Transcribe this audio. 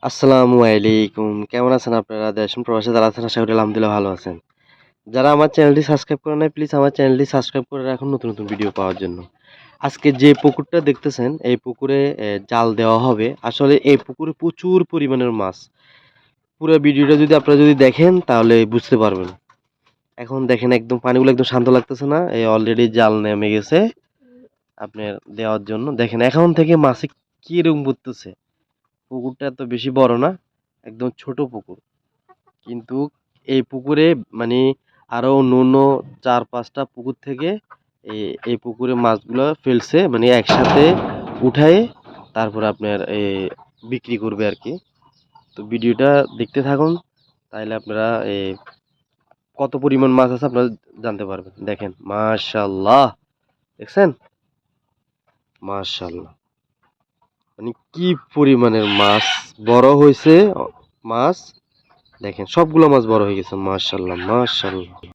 আসসালামু আলাইকুম। কেমন আছেন আপনারা? দেশ এবং প্রবাসে যারা আছেন আশা করি আলহামদুলিল্লাহ ভালো আছেন। যারা আমার চ্যানেলটি সাবস্ক্রাইব করেন নাই প্লিজ আমার চ্যানেলটি সাবস্ক্রাইব করে রাখুন নতুন ভিডিও পাওয়ার জন্য। আজকে যে পুকুরটা দেখতেছেন এই পুকুরে জাল দেওয়া হবে। আসলে এই পুকুরে প্রচুর পরিমাণের মাছ। পুরো ভিডিওটা যদি আপনারা দেখেন তাহলে বুঝতে পারবেন। এখন দেখেন একদম পানিগুলো একদম শান্ত লাগতেছে না? এই অলরেডি জাল নেমে গেছে আপনার দেওয়ার জন্য। দেখেন এখন থেকে মাছে কিরকম করতেছে। পুকুরটা এত বেশি বড় না, একদম ছোট পুকুর। কিন্তু এই পুকুরে মানে আরো অন্য ৪-৫টা পুকুর থেকে এই পুকুরে মাছগুলো ফেলছে মানে একসাথে উঠায়ে তারপরে আপনার বিক্রি করবে আরকি। তো ভিডিওটা দেখতে থাকুন তাইলে আপনারা কত পরিমাণ মাছ আছে আপনারা জানতে পারবেন। দেখেন মাশাআল্লাহ, দেখছেন? মাশাআল্লাহ। মানে কি পরিমাণের মাছ বড় হইছে মাছ। দেখেন সবগুলো মাছ বড় হয়ে গেছে মাশাআল্লাহ, মাশাআল্লাহ।